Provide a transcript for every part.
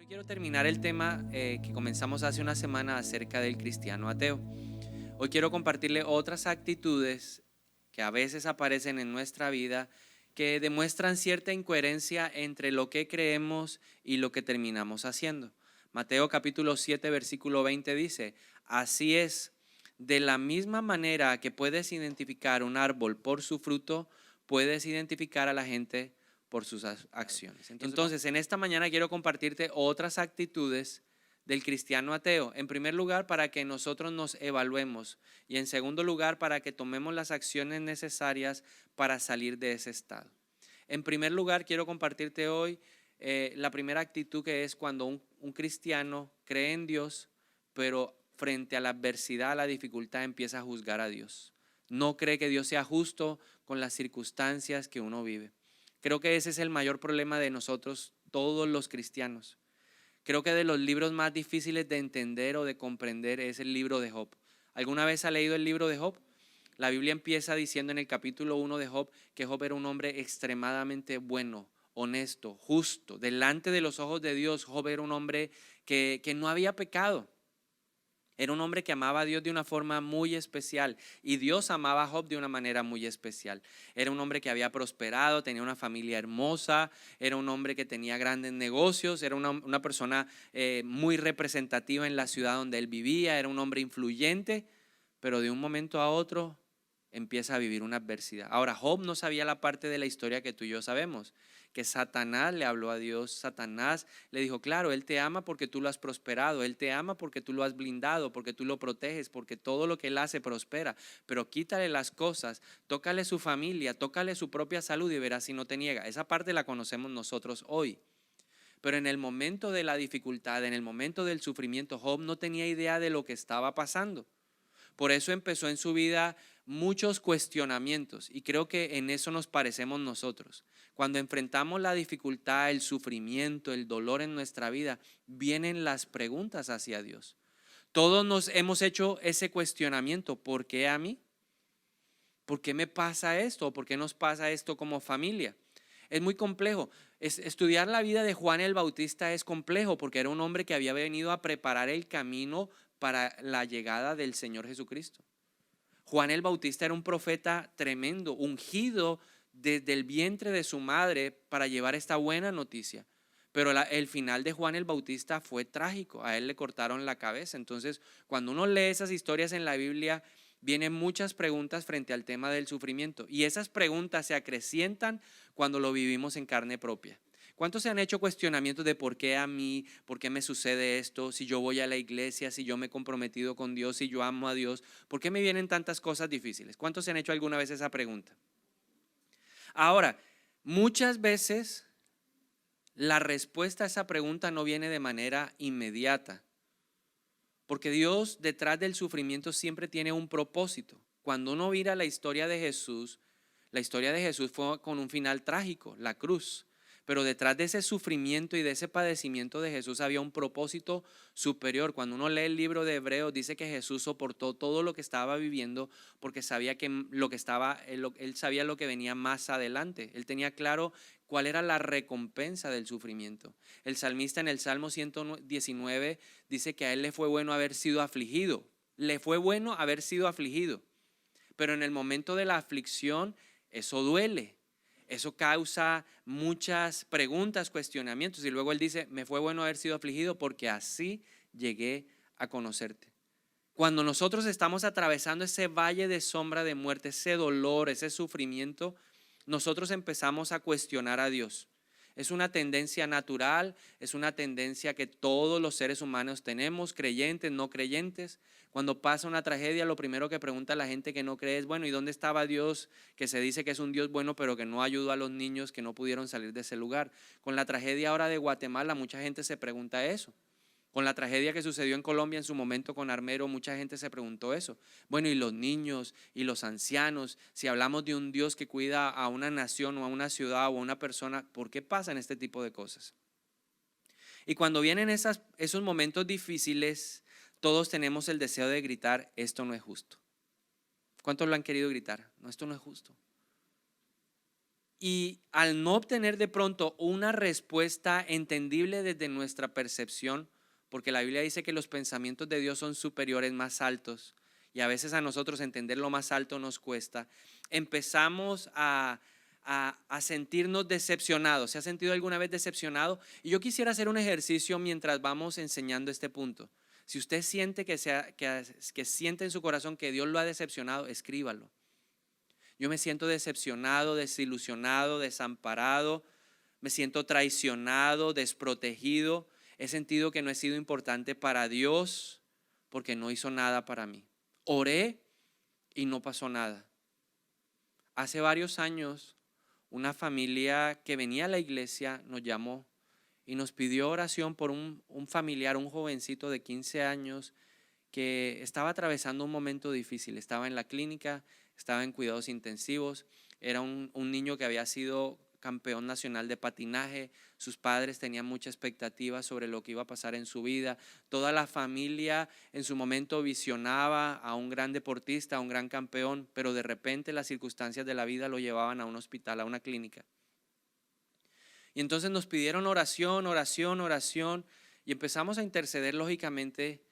Hoy quiero terminar el tema que comenzamos hace una semana acerca del cristiano ateo. Hoy quiero compartirle otras actitudes que a veces aparecen en nuestra vida que demuestran cierta incoherencia entre lo que creemos y lo que terminamos haciendo. Mateo capítulo 7 versículo 20 dice: así es, de la misma manera que puedes identificar un árbol por su fruto, puedes identificar a la gente por sus acciones. Entonces, en esta mañana quiero compartirte otras actitudes del cristiano ateo. En primer lugar, para que nosotros nos evaluemos, y en segundo lugar, para que tomemos las acciones necesarias para salir de ese estado. En primer lugar, quiero compartirte hoy la primera actitud, que es cuando un cristiano cree en Dios, pero frente a la adversidad, a la dificultad, empieza a juzgar a Dios. No cree que Dios sea justo con las circunstancias que uno vive. Creo que ese es el mayor problema de nosotros, todos los cristianos. Creo que de los libros más difíciles de entender o de comprender es el libro de Job. ¿Alguna vez ha leído el libro de Job? La Biblia empieza diciendo en el capítulo 1 de Job que Job era un hombre extremadamente bueno, honesto, justo. Delante de los ojos de Dios, Job era un hombre que no había pecado. Era un hombre que amaba a Dios de una forma muy especial, y Dios amaba a Job de una manera muy especial. Era un hombre que había prosperado, tenía una familia hermosa, era un hombre que tenía grandes negocios, era una persona muy representativa en la ciudad donde él vivía, era un hombre influyente, pero de un momento a otro empieza a vivir una adversidad. Ahora, Job no sabía la parte de la historia que tú y yo sabemos, que Satanás le habló a Dios. Satanás le dijo: claro, Él te ama porque tú lo has prosperado, Él te ama porque tú lo has blindado, porque tú lo proteges, porque todo lo que Él hace prospera, pero quítale las cosas, tócale su familia, tócale su propia salud y verás si no te niega. Esa parte la conocemos nosotros hoy. Pero en el momento de la dificultad, en el momento del sufrimiento, Job no tenía idea de lo que estaba pasando. Por eso empezó en su vida muchos cuestionamientos, y creo que en eso nos parecemos nosotros. Cuando enfrentamos la dificultad, el sufrimiento, el dolor en nuestra vida, vienen las preguntas hacia Dios. Todos nos hemos hecho ese cuestionamiento: ¿por qué a mí? ¿Por qué me pasa esto? ¿Por qué nos pasa esto como familia? Es muy complejo. Estudiar la vida de Juan el Bautista es complejo, porque era un hombre que había venido a preparar el camino para la llegada del Señor Jesucristo. Juan el Bautista era un profeta tremendo, ungido desde el vientre de su madre para llevar esta buena noticia. Pero el final de Juan el Bautista fue trágico. A él le cortaron la cabeza. Entonces, cuando uno lee esas historias en la Biblia, vienen muchas preguntas frente al tema del sufrimiento. Y esas preguntas se acrecientan cuando lo vivimos en carne propia. ¿Cuántos se han hecho cuestionamientos de por qué a mí, por qué me sucede esto, si yo voy a la iglesia, si yo me he comprometido con Dios, si yo amo a Dios, por qué me vienen tantas cosas difíciles? ¿Cuántos se han hecho alguna vez esa pregunta? Ahora, muchas veces la respuesta a esa pregunta no viene de manera inmediata, porque Dios detrás del sufrimiento siempre tiene un propósito. Cuando uno mira la historia de Jesús fue con un final trágico, la cruz. Pero detrás de ese sufrimiento y de ese padecimiento de Jesús había un propósito superior. Cuando uno lee el libro de Hebreos, dice que Jesús soportó todo lo que estaba viviendo porque sabía que él sabía lo que venía más adelante. Él tenía claro cuál era la recompensa del sufrimiento. El salmista en el Salmo 119 dice que a él le fue bueno haber sido afligido. Le fue bueno haber sido afligido. Pero en el momento de la aflicción, eso duele. Eso causa muchas preguntas, cuestionamientos. Y luego él dice: me fue bueno haber sido afligido porque así llegué a conocerte. Cuando nosotros estamos atravesando ese valle de sombra de muerte, ese dolor, ese sufrimiento, nosotros empezamos a cuestionar a Dios. Es una tendencia natural, es una tendencia que todos los seres humanos tenemos, creyentes, no creyentes. Cuando pasa una tragedia, lo primero que pregunta la gente que no cree es: bueno, ¿y dónde estaba Dios, que se dice que es un Dios bueno, pero que no ayudó a los niños que no pudieron salir de ese lugar? Con la tragedia ahora de Guatemala, mucha gente se pregunta eso. Con la tragedia que sucedió en Colombia en su momento con Armero, mucha gente se preguntó eso. Bueno, y los niños y los ancianos, si hablamos de un Dios que cuida a una nación o a una ciudad o a una persona, ¿por qué pasan este tipo de cosas? Y cuando vienen esos momentos difíciles, todos tenemos el deseo de gritar: esto no es justo. ¿Cuántos lo han querido gritar? No, esto no es justo. Y al no obtener de pronto una respuesta entendible desde nuestra percepción, porque la Biblia dice que los pensamientos de Dios son superiores, más altos, y a veces a nosotros entender lo más alto nos cuesta, empezamos a sentirnos decepcionados. ¿Se ha sentido alguna vez decepcionado? Y yo quisiera hacer un ejercicio mientras vamos enseñando este punto. Si usted siente que siente en su corazón que Dios lo ha decepcionado, escríbalo. Yo me siento decepcionado, desilusionado, desamparado, me siento traicionado, desprotegido. He sentido que no he sido importante para Dios porque no hizo nada para mí. Oré y no pasó nada. Hace varios años, una familia que venía a la iglesia nos llamó y nos pidió oración por un familiar, un jovencito de 15 años que estaba atravesando un momento difícil. Estaba en la clínica, estaba en cuidados intensivos, era un niño que había sido campeón nacional de patinaje. Sus padres tenían mucha expectativa sobre lo que iba a pasar en su vida. Toda la familia en su momento visionaba a un gran deportista, a un gran campeón, pero de repente las circunstancias de la vida lo llevaban a un hospital, a una clínica. Y entonces nos pidieron oración, oración, oración, y empezamos a interceder lógicamente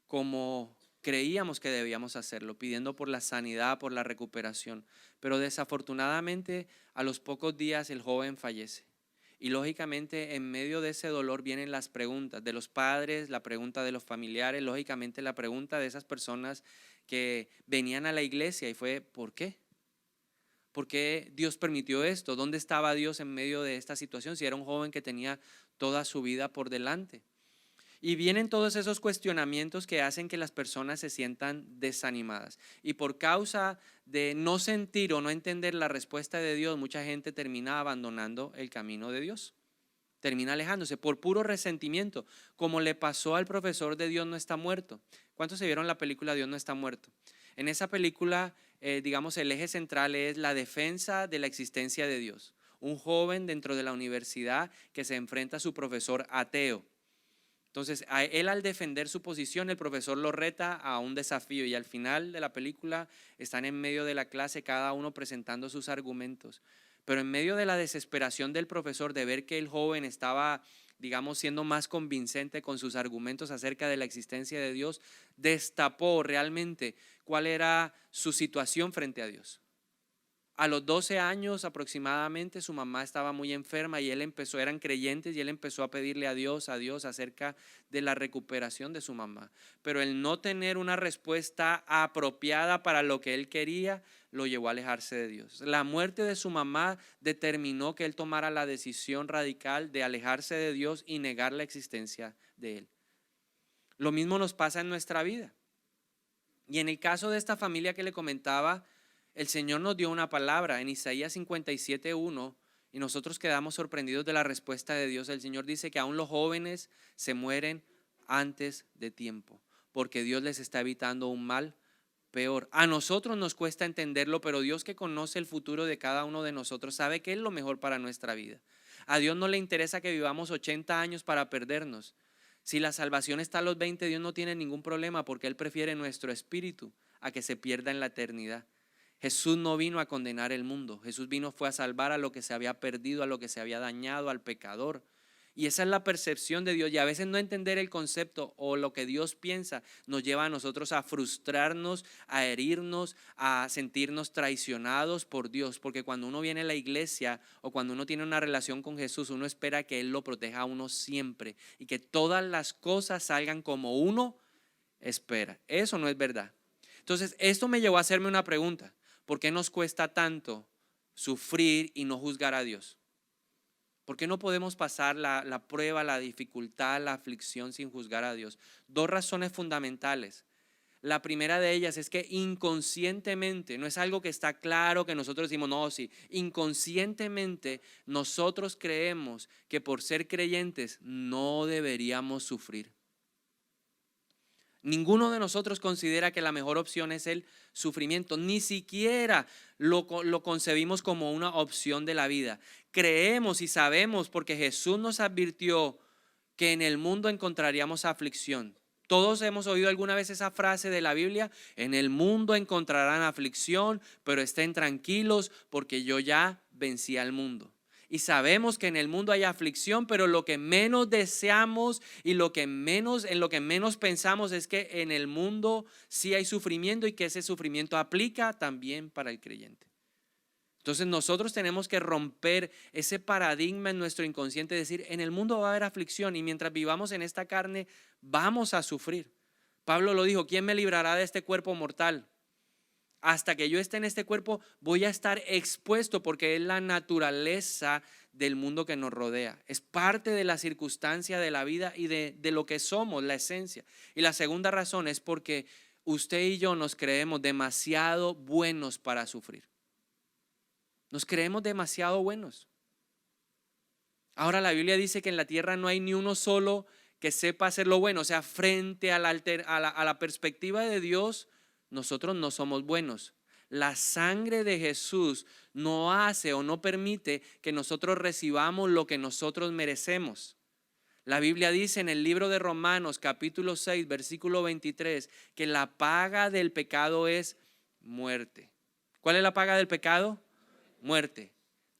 como creíamos que debíamos hacerlo, pidiendo por la sanidad, por la recuperación. Pero desafortunadamente a los pocos días el joven fallece. Y lógicamente en medio de ese dolor vienen las preguntas de los padres, la pregunta de los familiares, lógicamente la pregunta de esas personas que venían a la iglesia, y fue ¿por qué? ¿Por qué Dios permitió esto? ¿Dónde estaba Dios en medio de esta situación si era un joven que tenía toda su vida por delante? Y vienen todos esos cuestionamientos que hacen que las personas se sientan desanimadas. Y por causa de no sentir o no entender la respuesta de Dios, mucha gente termina abandonando el camino de Dios. Termina alejándose por puro resentimiento, como le pasó al profesor de Dios no está muerto. ¿Cuántos se vieron la película Dios no está muerto? En esa película, digamos, el eje central es la defensa de la existencia de Dios. Un joven dentro de la universidad que se enfrenta a su profesor ateo. Entonces, a él al defender su posición, el profesor lo reta a un desafío y al final de la película están en medio de la clase cada uno presentando sus argumentos. Pero en medio de la desesperación del profesor de ver que el joven estaba, digamos, siendo más convincente con sus argumentos acerca de la existencia de Dios, destapó realmente cuál era su situación frente a Dios. A los 12 años aproximadamente su mamá estaba muy enferma y él empezó, eran creyentes y él empezó a pedirle a Dios acerca de la recuperación de su mamá. Pero el no tener una respuesta apropiada para lo que él quería lo llevó a alejarse de Dios. La muerte de su mamá determinó que él tomara la decisión radical de alejarse de Dios y negar la existencia de él. Lo mismo nos pasa en nuestra vida. Y en el caso de esta familia que le comentaba, el Señor nos dio una palabra en Isaías 57:1 y nosotros quedamos sorprendidos de la respuesta de Dios. El Señor dice que aún los jóvenes se mueren antes de tiempo, porque Dios les está evitando un mal peor. A nosotros nos cuesta entenderlo, pero Dios, que conoce el futuro de cada uno de nosotros, sabe que es lo mejor para nuestra vida. A Dios no le interesa que vivamos 80 años para perdernos. Si la salvación está a los 20, Dios no tiene ningún problema, porque Él prefiere nuestro espíritu a que se pierda en la eternidad. Jesús no vino a condenar el mundo. Jesús fue a salvar a lo que se había perdido, a lo que se había dañado, al pecador. Y esa es la percepción de Dios. Y a veces no entender el concepto o lo que Dios piensa nos lleva a nosotros a frustrarnos, a herirnos, a sentirnos traicionados por Dios. Porque cuando uno viene a la iglesia o cuando uno tiene una relación con Jesús, uno espera que Él lo proteja a uno siempre y que todas las cosas salgan como uno espera. Eso no es verdad. Entonces, esto me llevó a hacerme una pregunta. ¿Por qué nos cuesta tanto sufrir y no juzgar a Dios? ¿Por qué no podemos pasar la prueba, la dificultad, la aflicción sin juzgar a Dios? Dos razones fundamentales. La primera de ellas es que inconscientemente, no es algo que está claro que nosotros decimos, no, sí, inconscientemente nosotros creemos que por ser creyentes no deberíamos sufrir. Ninguno de nosotros considera que la mejor opción es el sufrimiento, ni siquiera lo concebimos como una opción de la vida. Creemos y sabemos, porque Jesús nos advirtió, que en el mundo encontraríamos aflicción. Todos hemos oído alguna vez esa frase de la Biblia: en el mundo encontrarán aflicción, pero estén tranquilos porque yo ya vencí al mundo. Y sabemos que en el mundo hay aflicción, pero lo que menos deseamos y en lo que menos pensamos es que en el mundo sí hay sufrimiento y que ese sufrimiento aplica también para el creyente. Entonces nosotros tenemos que romper ese paradigma en nuestro inconsciente, decir, en el mundo va a haber aflicción y mientras vivamos en esta carne vamos a sufrir. Pablo lo dijo, ¿quién me librará de este cuerpo mortal? Hasta que yo esté en este cuerpo voy a estar expuesto porque es la naturaleza del mundo que nos rodea. Es parte de la circunstancia de la vida y de lo que somos, la esencia. Y la segunda razón es porque usted y yo nos creemos demasiado buenos para sufrir. Nos creemos demasiado buenos. Ahora la Biblia dice que en la tierra no hay ni uno solo que sepa hacer lo bueno. O sea, frente a la perspectiva de Dios, nosotros no somos buenos. La sangre de Jesús no hace o no permite que nosotros recibamos lo que nosotros merecemos. La Biblia dice en el libro de Romanos capítulo 6 versículo 23 que la paga del pecado es muerte. ¿Cuál es la paga del pecado? Muerte.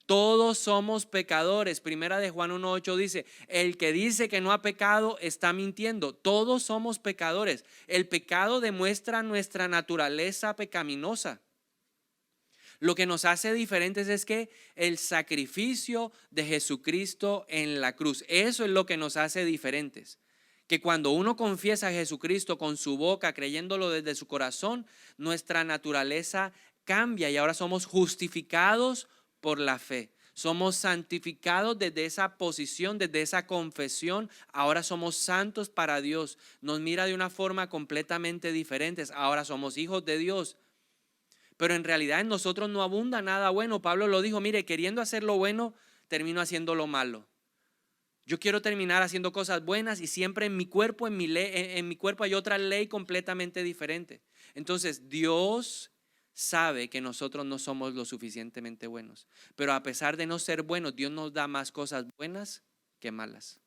Todos somos pecadores. Primera de Juan 1:8 dice, el que dice que no ha pecado está mintiendo. Todos somos pecadores. El pecado demuestra nuestra naturaleza pecaminosa. Lo que nos hace diferentes es que el sacrificio de Jesucristo en la cruz, eso es lo que nos hace diferentes. Que cuando uno confiesa a Jesucristo con su boca, creyéndolo desde su corazón, nuestra naturaleza cambia y ahora somos justificados por la fe. Somos santificados desde esa posición, desde esa confesión. Ahora somos santos para Dios. Nos mira de una forma completamente diferente. Ahora somos hijos de Dios. Pero en realidad en nosotros no abunda nada bueno. Pablo lo dijo, mire, queriendo hacer lo bueno, termino haciendo lo malo. Yo quiero terminar haciendo cosas buenas y siempre en mi cuerpo, en mi cuerpo hay otra ley completamente diferente. Entonces Dios sabe que nosotros no somos lo suficientemente buenos. Pero a pesar de no ser buenos, Dios nos da más cosas buenas que malas.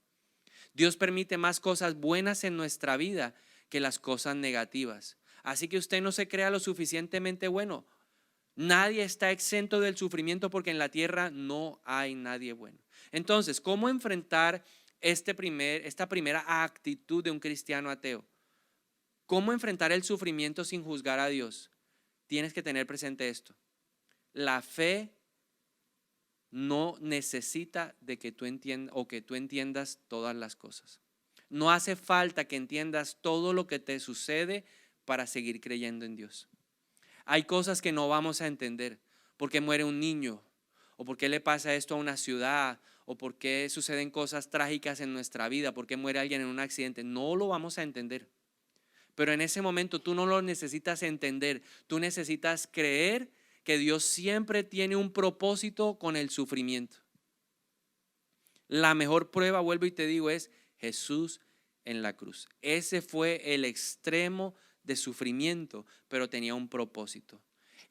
Dios permite más cosas buenas en nuestra vida que las cosas negativas. Así que usted no se crea lo suficientemente bueno. Nadie está exento del sufrimiento porque en la tierra no hay nadie bueno. Entonces, ¿cómo enfrentar esta primera actitud de un cristiano ateo? ¿Cómo enfrentar el sufrimiento sin juzgar a Dios? Tienes que tener presente esto. La fe no necesita de que tú entiendas o que tú entiendas todas las cosas. No hace falta que entiendas todo lo que te sucede para seguir creyendo en Dios. Hay cosas que no vamos a entender. ¿Por qué muere un niño? ¿O por qué le pasa esto a una ciudad? ¿O por qué suceden cosas trágicas en nuestra vida? ¿Por qué muere alguien en un accidente? No lo vamos a entender. Pero en ese momento tú no lo necesitas entender. Tú necesitas creer que Dios siempre tiene un propósito con el sufrimiento. La mejor prueba, vuelvo y te digo, es Jesús en la cruz. Ese fue el extremo de sufrimiento, pero tenía un propósito.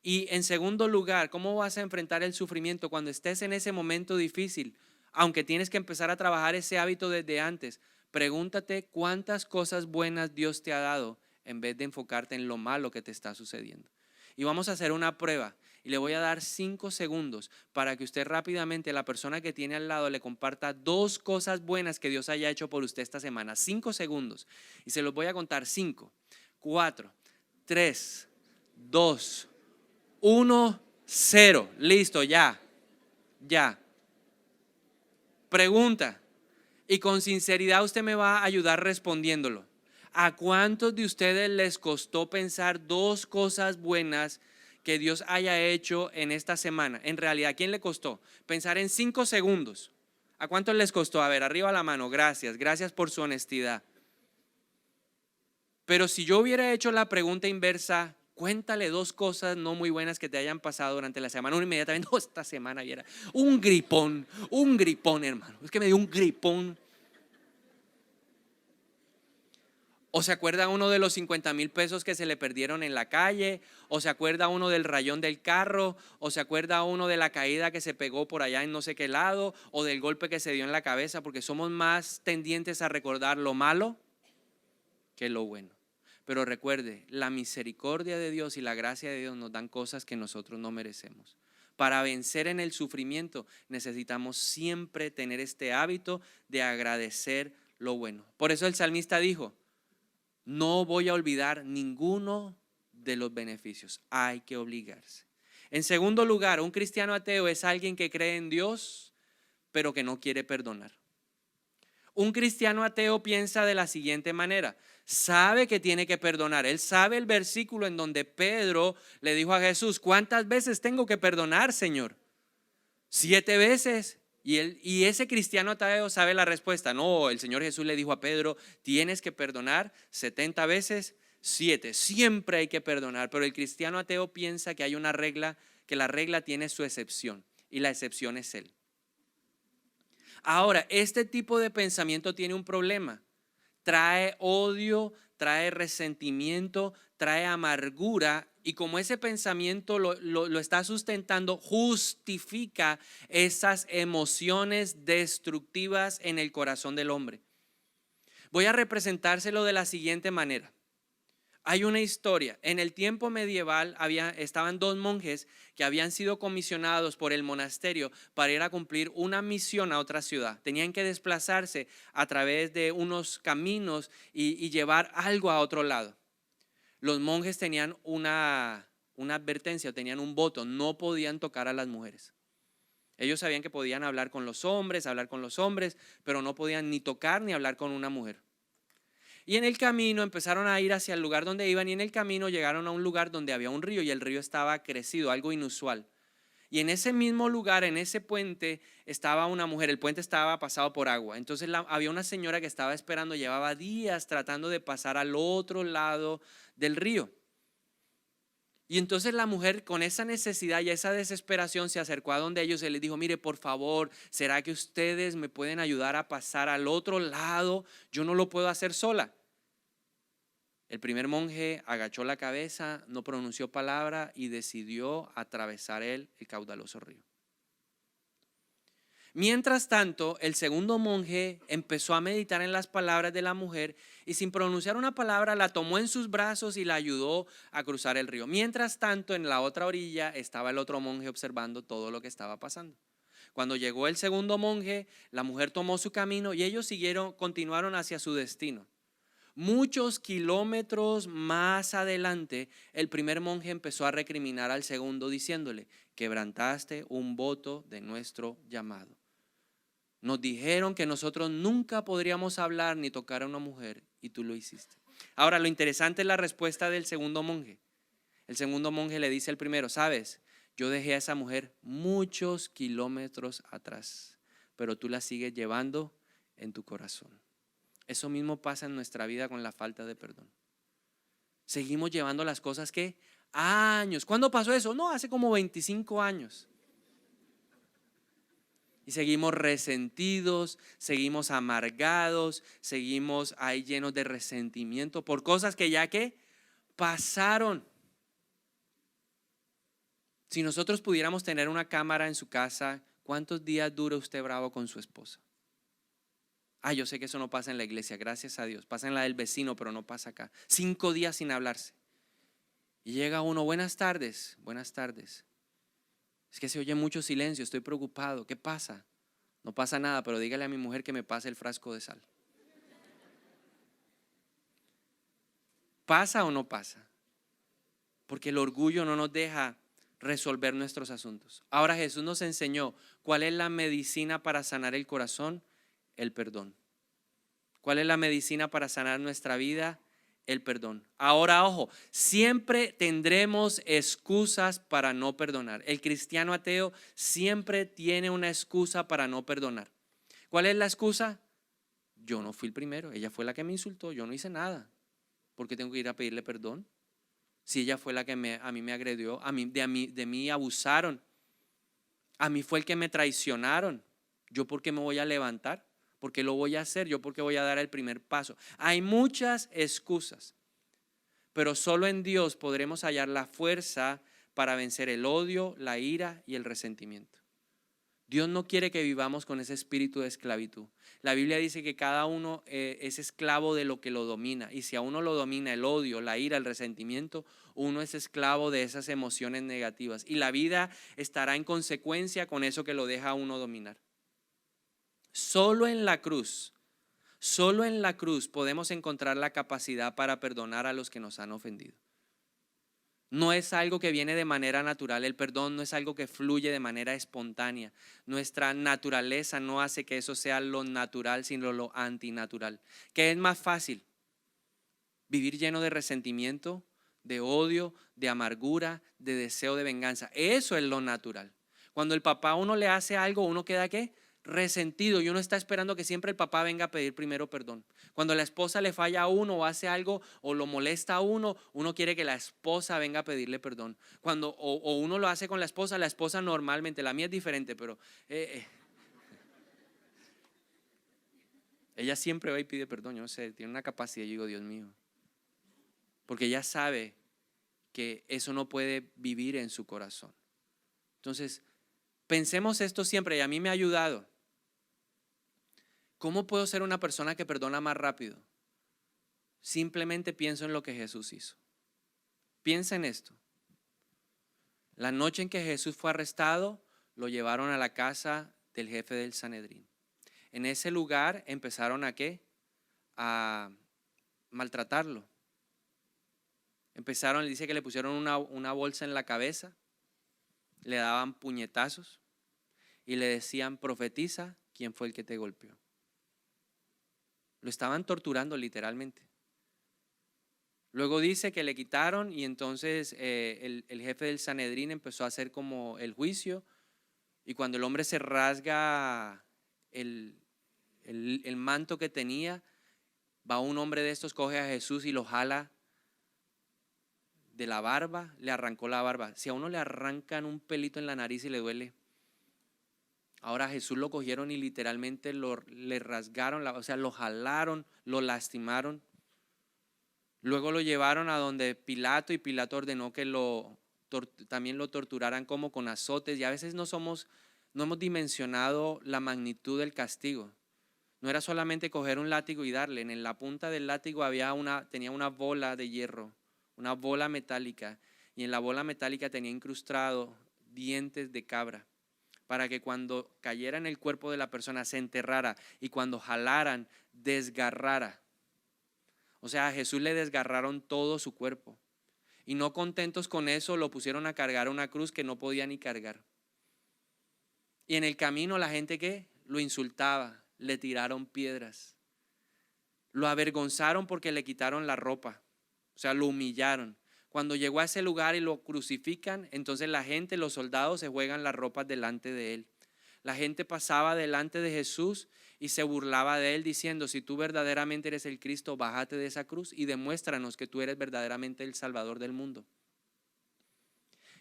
Y en segundo lugar, ¿cómo vas a enfrentar el sufrimiento cuando estés en ese momento difícil? Aunque tienes que empezar a trabajar ese hábito desde antes, pregúntate cuántas cosas buenas Dios te ha dado en vez de enfocarte en lo malo que te está sucediendo. Y vamos a hacer una prueba y le voy a dar 5 segundos para que usted rápidamente a la persona que tiene al lado le comparta 2 cosas buenas que Dios haya hecho por usted esta semana. 5 segundos y se los voy a contar. 5, 4, 3, 2, 1, 0. Listo, ya. Pregunta. Y con sinceridad usted me va a ayudar respondiéndolo. ¿A cuántos de ustedes les costó pensar 2 cosas buenas que Dios haya hecho en esta semana? En realidad, ¿a quién le costó? Pensar en 5 segundos. ¿A cuántos les costó? A ver, arriba la mano. Gracias por su honestidad. Pero si yo hubiera hecho la pregunta inversa, cuéntale 2 cosas no muy buenas que te hayan pasado durante la semana. Uno inmediatamente, esta semana viera un gripón, hermano. Es que me dio un gripón. ¿O se acuerda uno de los 50,000 pesos que se le perdieron en la calle? ¿O se acuerda uno del rayón del carro? ¿O se acuerda uno de la caída que se pegó por allá en no sé qué lado? ¿O del golpe que se dio en la cabeza? Porque somos más tendientes a recordar lo malo que lo bueno. Pero recuerde, la misericordia de Dios y la gracia de Dios nos dan cosas que nosotros no merecemos. Para vencer en el sufrimiento necesitamos siempre tener este hábito de agradecer lo bueno. Por eso el salmista dijo, no voy a olvidar ninguno de los beneficios. Hay que obligarse. En segundo lugar, un cristiano ateo es alguien que cree en Dios, pero que no quiere perdonar. Un cristiano ateo piensa de la siguiente manera, sabe que tiene que perdonar. Él sabe el versículo en donde Pedro le dijo a Jesús, ¿cuántas veces tengo que perdonar, Señor? 7 veces. Y ese cristiano ateo sabe la respuesta. No, el Señor Jesús le dijo a Pedro, tienes que perdonar 70 veces, 7. Siempre hay que perdonar. Pero el cristiano ateo piensa que hay una regla, que la regla tiene su excepción. Y la excepción es Él. Ahora, este tipo de pensamiento tiene un problema. Trae odio, trae resentimiento, trae amargura, y como ese pensamiento lo está sustentando, justifica esas emociones destructivas en el corazón del hombre. Voy a representárselo de la siguiente manera. Hay una historia, en el tiempo medieval estaban 2 monjes que habían sido comisionados por el monasterio para ir a cumplir una misión a otra ciudad. Tenían que desplazarse a través de unos caminos y llevar algo a otro lado. Los monjes tenían una advertencia, tenían un voto, no podían tocar a las mujeres. Ellos sabían que podían hablar con los hombres, pero no podían ni tocar ni hablar con una mujer. Y en el camino empezaron a ir hacia el lugar donde iban, y en el camino llegaron a un lugar donde había un río y el río estaba crecido, algo inusual. Y en ese mismo lugar, en ese puente, estaba una mujer. El puente estaba pasado por agua. Entonces había una señora que estaba esperando, llevaba días tratando de pasar al otro lado del río. Y entonces la mujer, con esa necesidad y esa desesperación, se acercó a donde ellos y les dijo, mire, por favor, ¿será que ustedes me pueden ayudar a pasar al otro lado? Yo no lo puedo hacer sola. El primer monje agachó la cabeza, no pronunció palabra y decidió atravesar el caudaloso río. Mientras tanto, el segundo monje empezó a meditar en las palabras de la mujer y, sin pronunciar una palabra, la tomó en sus brazos y la ayudó a cruzar el río. Mientras tanto, en la otra orilla estaba el otro monje observando todo lo que estaba pasando. Cuando llegó el segundo monje, la mujer tomó su camino y ellos continuaron hacia su destino. Muchos kilómetros más adelante, el primer monje empezó a recriminar al segundo diciéndole, quebrantaste un voto de nuestro llamado. Nos dijeron que nosotros nunca podríamos hablar ni tocar a una mujer y tú lo hiciste. Ahora, lo interesante es la respuesta del segundo monje. El segundo monje le dice al primero, sabes, yo dejé a esa mujer muchos kilómetros atrás, pero tú la sigues llevando en tu corazón. Eso mismo pasa en nuestra vida con la falta de perdón. Seguimos llevando las cosas que años. ¿Cuándo pasó eso? No, hace como 25 años. Y seguimos resentidos, seguimos amargados, seguimos ahí llenos de resentimiento por cosas que ya que pasaron. Si nosotros pudiéramos tener una cámara en su casa, ¿cuántos días dura usted bravo con su esposa? Yo sé que eso no pasa en la iglesia, gracias a Dios. Pasa en la del vecino, pero no pasa acá. 5 días sin hablarse. Y llega uno, buenas tardes, buenas tardes. Es que se oye mucho silencio, estoy preocupado. ¿Qué pasa? No pasa nada, pero dígale a mi mujer que me pase el frasco de sal. ¿Pasa o no pasa? Porque el orgullo no nos deja resolver nuestros asuntos. Ahora Jesús nos enseñó cuál es la medicina para sanar el corazón, el perdón. ¿Cuál es la medicina para sanar nuestra vida? El perdón. Ahora, ojo, siempre tendremos excusas para no perdonar. El cristiano ateo siempre tiene una excusa para no perdonar. ¿Cuál es la excusa? Yo no fui el primero, ella fue la que me insultó, yo no hice nada. ¿Por qué tengo que ir a pedirle perdón? Si ella fue la que a mí me agredió, de mí abusaron, a mí fue el que me traicionaron. ¿Yo por qué me voy a levantar? ¿Por qué lo voy a hacer? ¿Yo por qué voy a dar el primer paso? Hay muchas excusas, pero solo en Dios podremos hallar la fuerza para vencer el odio, la ira y el resentimiento. Dios no quiere que vivamos con ese espíritu de esclavitud. La Biblia dice que cada uno es esclavo de lo que lo domina. Y si a uno lo domina el odio, la ira, el resentimiento, uno es esclavo de esas emociones negativas. Y la vida estará en consecuencia con eso que lo deja a uno dominar. Solo en la cruz podemos encontrar la capacidad para perdonar a los que nos han ofendido. No es algo que viene de manera natural, el perdón no es algo que fluye de manera espontánea. Nuestra naturaleza no hace que eso sea lo natural, sino lo antinatural. ¿Qué es más fácil? Vivir lleno de resentimiento, de odio, de amargura, de deseo de venganza. Eso es lo natural. Cuando el papá a uno le hace algo, uno queda ¿qué? Resentido, y uno está esperando que siempre el papá venga a pedir primero perdón. Cuando la esposa le falla a uno o hace algo o lo molesta a uno, uno quiere que la esposa venga a pedirle perdón. Cuando o uno lo hace con la esposa normalmente, la mía es diferente, pero ella siempre va y pide perdón. Yo no sé, tiene una capacidad, yo digo, Dios mío, porque ella sabe que eso no puede vivir en su corazón. Entonces, pensemos esto siempre, y a mí me ha ayudado. ¿Cómo puedo ser una persona que perdona más rápido? Simplemente pienso en lo que Jesús hizo. Piensa en esto. La noche en que Jesús fue arrestado, lo llevaron a la casa del jefe del Sanedrín. En ese lugar empezaron ¿a qué? A maltratarlo. Empezaron, dice que le pusieron una bolsa en la cabeza, le daban puñetazos y le decían: profetiza quién fue el que te golpeó. Lo estaban torturando literalmente. Luego dice que le quitaron y entonces el jefe del Sanedrín empezó a hacer como el juicio, y cuando el hombre se rasga el manto que tenía, va un hombre de estos, coge a Jesús y lo jala de la barba, le arrancó la barba. Si a uno le arrancan un pelito en la nariz y le duele, ahora a Jesús lo cogieron y literalmente le rasgaron, o sea, lo jalaron, lo lastimaron. Luego lo llevaron a donde Pilato, y Pilato ordenó que también lo torturaran como con azotes, y a veces no hemos dimensionado la magnitud del castigo. No era solamente coger un látigo y darle. En la punta del látigo tenía una bola de hierro, una bola metálica, y en la bola metálica tenía incrustado dientes de cabra, para que cuando cayera en el cuerpo de la persona se enterrara, y cuando jalaran desgarrara. O sea, a Jesús le desgarraron todo su cuerpo, y no contentos con eso lo pusieron a cargar una cruz que no podía ni cargar. Y en el camino la gente ¿qué? Lo insultaba, le tiraron piedras, lo avergonzaron porque le quitaron la ropa, o sea, lo humillaron. Cuando llegó a ese lugar y lo crucifican, entonces la gente, los soldados, se juegan las ropas delante de él. La gente pasaba delante de Jesús y se burlaba de él diciendo: si tú verdaderamente eres el Cristo, bájate de esa cruz y demuéstranos que tú eres verdaderamente el Salvador del mundo.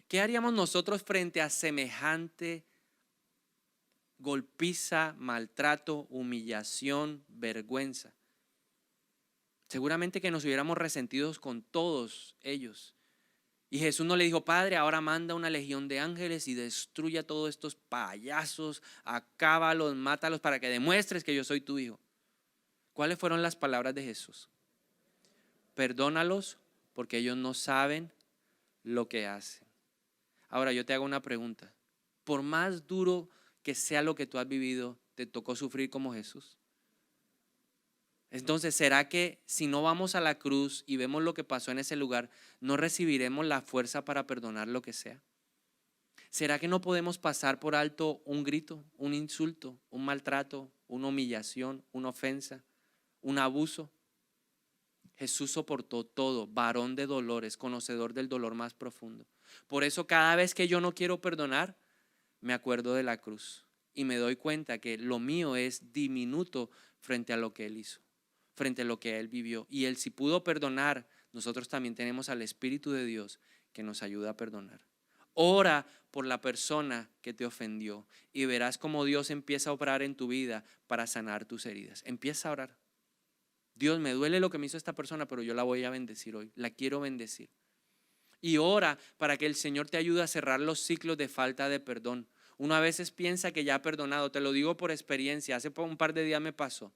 ¿Qué haríamos nosotros frente a semejante golpiza, maltrato, humillación, vergüenza? Seguramente que nos hubiéramos resentido con todos ellos. Y Jesús no le dijo: Padre, ahora manda una legión de ángeles y destruye a todos estos payasos, acábalos, mátalos para que demuestres que yo soy tu hijo. ¿Cuáles fueron las palabras de Jesús? Perdónalos porque ellos no saben lo que hacen. Ahora yo te hago una pregunta. Por más duro que sea lo que tú has vivido, ¿te tocó sufrir como Jesús? Entonces, ¿será que si no vamos a la cruz y vemos lo que pasó en ese lugar, no recibiremos la fuerza para perdonar lo que sea? ¿Será que no podemos pasar por alto un grito, un insulto, un maltrato, una humillación, una ofensa, un abuso? Jesús soportó todo, varón de dolores, conocedor del dolor más profundo. Por eso cada vez que yo no quiero perdonar, me acuerdo de la cruz y me doy cuenta que lo mío es diminuto frente a lo que Él hizo, frente a lo que Él vivió. Y Él, si pudo perdonar, nosotros también tenemos al Espíritu de Dios que nos ayuda a perdonar. Ora por la persona que te ofendió y verás cómo Dios empieza a obrar en tu vida para sanar tus heridas. Empieza a orar. Dios, me duele lo que me hizo esta persona, pero yo la voy a bendecir hoy, la quiero bendecir. Y ora para que el Señor te ayude a cerrar los ciclos de falta de perdón. Uno a veces piensa que ya ha perdonado, te lo digo por experiencia. Hace un par de días me pasó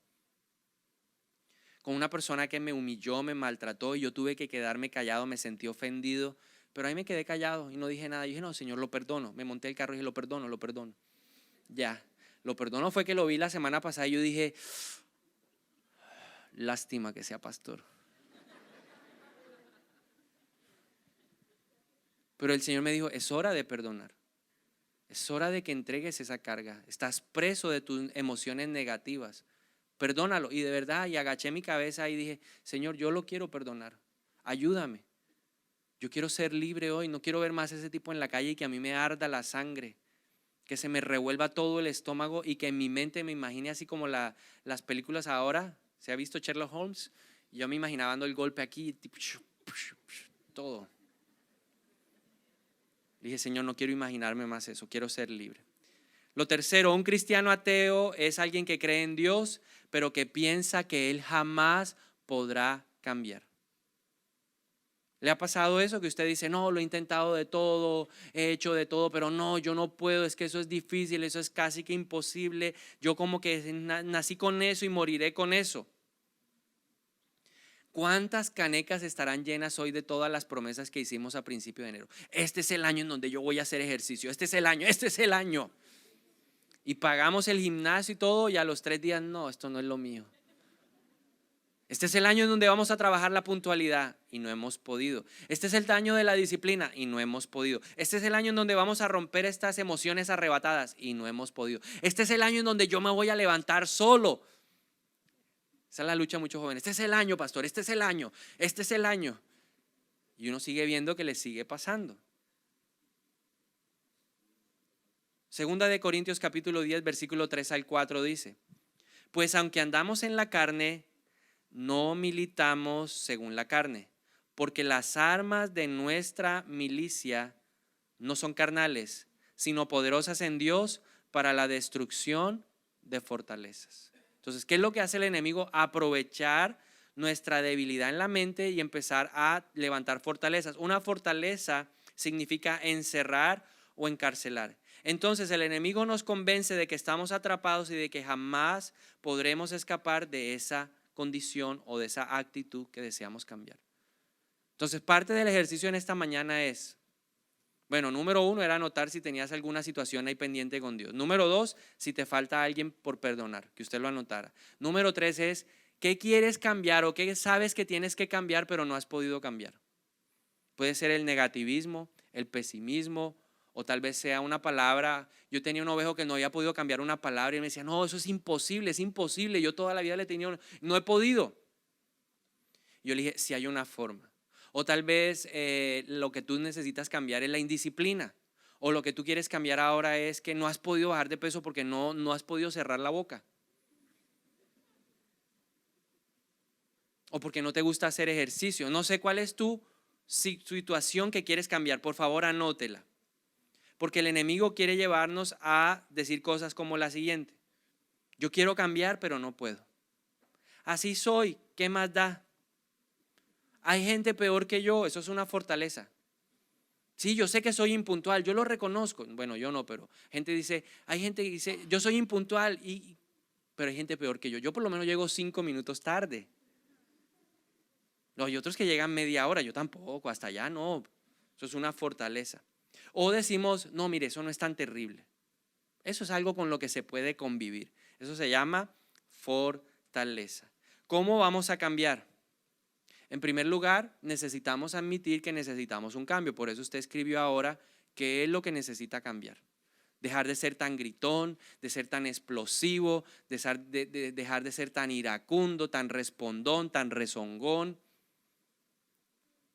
con una persona que me humilló, me maltrató y yo tuve que quedarme callado, me sentí ofendido, pero ahí me quedé callado y no dije nada. Yo dije, no, Señor, lo perdono. Me monté el carro y dije, lo perdono, lo perdono. Ya, lo perdono. Fue que lo vi la semana pasada y yo dije, lástima que sea pastor. Pero el Señor me dijo, es hora de perdonar. Es hora de que entregues esa carga. Estás preso de tus emociones negativas. Perdónalo. Y de verdad, y agaché mi cabeza y dije, Señor, yo lo quiero perdonar. Ayúdame. Yo quiero ser libre hoy. No quiero ver más a ese tipo en la calle y que a mí me arda la sangre, que se me revuelva todo el estómago y que en mi mente me imagine así como las películas ahora. ¿Se ha visto Sherlock Holmes? Y yo me imaginaba dando el golpe aquí, tipo, todo. Dije, Señor, no quiero imaginarme más eso, quiero ser libre. Lo tercero, un cristiano ateo es alguien que cree en Dios, pero que piensa que Él jamás podrá cambiar. ¿Le ha pasado eso? Que usted dice, no, lo he intentado de todo, he hecho de todo, pero no, yo no puedo, es que eso es difícil, eso es casi que imposible. Yo como que nací con eso y moriré con eso. ¿Cuántas canecas estarán llenas hoy de todas las promesas que hicimos a principio de enero? Este es el año en donde yo voy a hacer ejercicio, este es el año. Y pagamos el gimnasio y todo y a los 3 días, no, esto no es lo mío. Este es el año en donde vamos a trabajar la puntualidad y no hemos podido. Este es el año de la disciplina y no hemos podido. Este es el año en donde vamos a romper estas emociones arrebatadas y no hemos podido. Este es el año en donde yo me voy a levantar solo. Esa es la lucha de muchos jóvenes. Este es el año, pastor, este es el año. Y uno sigue viendo que le sigue pasando. Segunda de Corintios capítulo 10, versículo 3 al 4 dice, pues aunque andamos en la carne, no militamos según la carne, porque las armas de nuestra milicia no son carnales, sino poderosas en Dios para la destrucción de fortalezas. Entonces, ¿qué es lo que hace el enemigo? Aprovechar nuestra debilidad en la mente y empezar a levantar fortalezas. Una fortaleza significa encerrar o encarcelar. Entonces el enemigo nos convence de que estamos atrapados y de que jamás podremos escapar de esa condición o de esa actitud que deseamos cambiar. Entonces parte del ejercicio en esta mañana es, bueno, número 1 era anotar si tenías alguna situación ahí pendiente con Dios. Número 2, si te falta alguien por perdonar, que usted lo anotara. Número 3 es, ¿qué quieres cambiar o qué sabes que tienes que cambiar pero no has podido cambiar? Puede ser el negativismo, el pesimismo, o tal vez sea una palabra. Yo tenía un ovejo que no había podido cambiar una palabra y me decía, no, eso es imposible. Yo toda la vida le tenía, no he podido. Yo le dije, si hay una forma. O tal vez lo que tú necesitas cambiar es la indisciplina. O lo que tú quieres cambiar ahora es que no has podido bajar de peso porque no has podido cerrar la boca. O porque no te gusta hacer ejercicio. No sé cuál es tu situación que quieres cambiar. Por favor, anótela. Porque el enemigo quiere llevarnos a decir cosas como la siguiente: yo quiero cambiar, pero no puedo. Así soy, ¿qué más da? Hay gente peor que yo, eso es una fortaleza. Sí, yo sé que soy impuntual, yo lo reconozco. Bueno, yo no, pero hay gente que dice, yo soy impuntual, pero hay gente peor que yo. Yo por lo menos llego 5 minutos tarde. No, hay otros que llegan media hora, yo tampoco, hasta allá no. Eso es una fortaleza. O decimos, no, mire, eso no es tan terrible. Eso es algo con lo que se puede convivir. Eso se llama fortaleza. ¿Cómo vamos a cambiar? En primer lugar, necesitamos admitir que necesitamos un cambio. Por eso usted escribió ahora qué es lo que necesita cambiar. Dejar de ser tan gritón, de ser tan explosivo, dejar de ser tan iracundo, tan respondón, tan rezongón.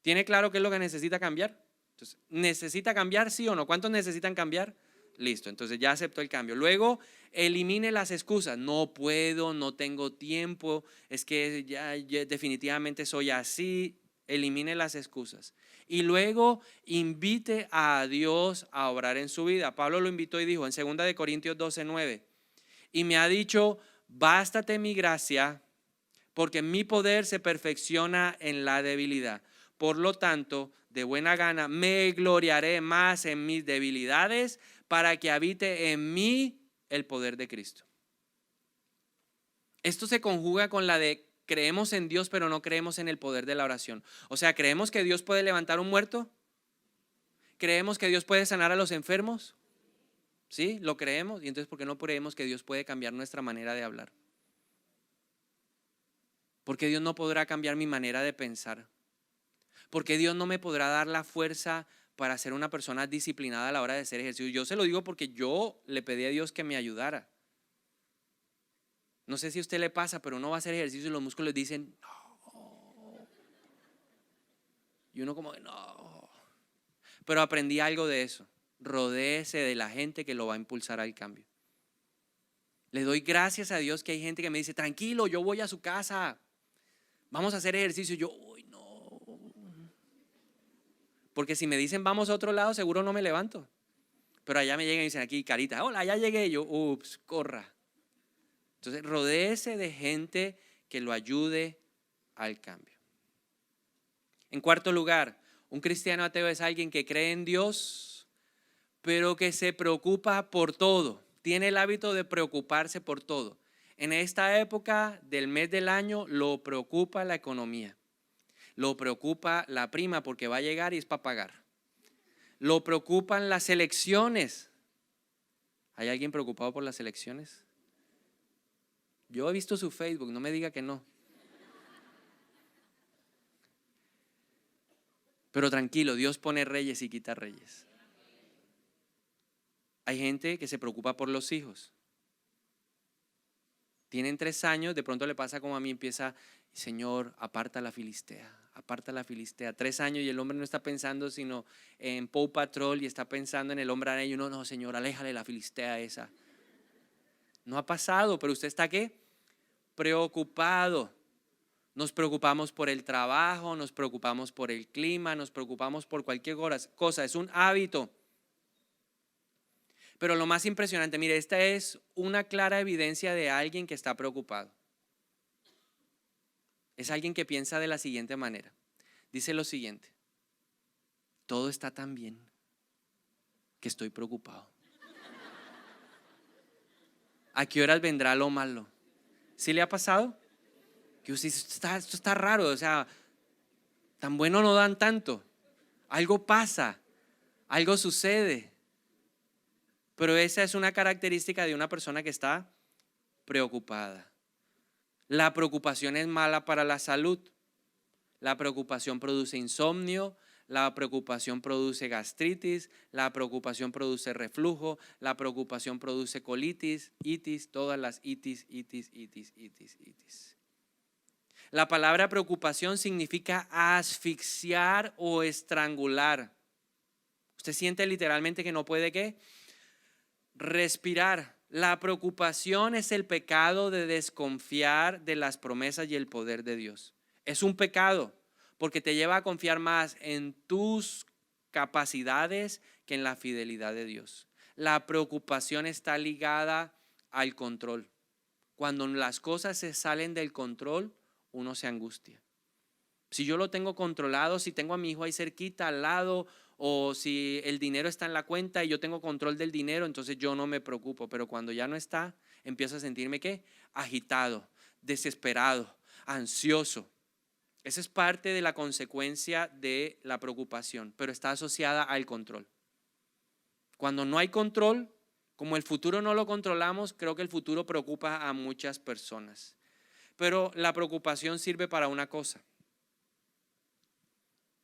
¿Tiene claro qué es lo que necesita cambiar? Entonces, ¿necesita cambiar, sí o no? ¿Cuántos necesitan cambiar? Listo, entonces ya aceptó el cambio. Luego, elimine las excusas. No puedo, no tengo tiempo, es que ya definitivamente soy así. Elimine las excusas. Y luego, invite a Dios a obrar en su vida. Pablo lo invitó y dijo en 2 de Corintios 12:9, y me ha dicho, bástate mi gracia, porque mi poder se perfecciona en la debilidad. Por lo tanto, de buena gana me gloriaré más en mis debilidades para que habite en mí el poder de Cristo. Esto se conjuga con la de creemos en Dios, pero no creemos en el poder de la oración. O sea, ¿creemos que Dios puede levantar un muerto? ¿Creemos que Dios puede sanar a los enfermos? ¿Sí? ¿Lo creemos? Y entonces, ¿por qué no creemos que Dios puede cambiar nuestra manera de hablar? Porque Dios no podrá cambiar mi manera de pensar. Porque Dios no me podrá dar la fuerza para ser una persona disciplinada a la hora de hacer ejercicio. Yo se lo digo porque yo le pedí a Dios que me ayudara. No sé si a usted le pasa, pero uno va a hacer ejercicio y los músculos dicen no. Y uno como no. Pero aprendí algo de eso. Rodéese de la gente que lo va a impulsar al cambio. Le doy gracias a Dios que hay gente que me dice, tranquilo, yo voy a su casa, vamos a hacer ejercicio. Yo, uy, no. Porque si me dicen vamos a otro lado, seguro no me levanto. Pero allá me llegan y dicen aquí, Carita, hola, ya llegué. Yo, ups, corra. Entonces, rodéese de gente que lo ayude al cambio. En cuarto lugar, un cristiano ateo es alguien que cree en Dios, pero que se preocupa por todo. Tiene el hábito de preocuparse por todo. En esta época del mes del año lo preocupa la economía. Lo preocupa la prima porque va a llegar y es para pagar. Lo preocupan las elecciones. ¿Hay alguien preocupado por las elecciones? Yo he visto su Facebook, no me diga que no. Pero tranquilo, Dios pone reyes y quita reyes. Hay gente que se preocupa por los hijos. Tienen 3 años, de pronto le pasa como a mí, empieza, Señor, aparta la filistea, aparta la filistea. 3 años y el hombre no está pensando sino en Paw Patrol y está pensando en el hombre araña. Y uno, no, Señor, aléjale la filistea esa. No ha pasado, pero usted está ¿qué? Preocupado. Nos preocupamos por el trabajo, nos preocupamos por el clima, nos preocupamos por cualquier cosa. Es un hábito. Pero lo más impresionante, mire, esta es una clara evidencia de alguien que está preocupado. Es alguien que piensa de la siguiente manera. Dice lo siguiente: todo está tan bien que estoy preocupado. ¿A qué horas vendrá lo malo? ¿Sí le ha pasado? Que usted dice, esto está raro, o sea, tan bueno no dan tanto. Algo pasa, algo sucede. Pero esa es una característica de una persona que está preocupada. La preocupación es mala para la salud. La preocupación produce insomnio, la preocupación produce gastritis, la preocupación produce reflujo, la preocupación produce colitis, itis, todas las itis. La palabra preocupación significa asfixiar o estrangular. Usted siente literalmente que no puede ¿qué? Respirar. La preocupación es el pecado de desconfiar de las promesas y el poder de Dios. Es un pecado porque te lleva a confiar más en tus capacidades que en la fidelidad de Dios. La preocupación está ligada al control. Cuando las cosas se salen del control, uno se angustia. Si yo lo tengo controlado, si tengo a mi hijo ahí cerquita, al lado, o si el dinero está en la cuenta y yo tengo control del dinero, entonces yo no me preocupo. Pero cuando ya no está, empiezo a sentirme ¿qué? Agitado, desesperado, ansioso. Esa es parte de la consecuencia de la preocupación, pero está asociada al control. Cuando no hay control, como el futuro no lo controlamos, creo que el futuro preocupa a muchas personas. Pero la preocupación sirve para una cosa.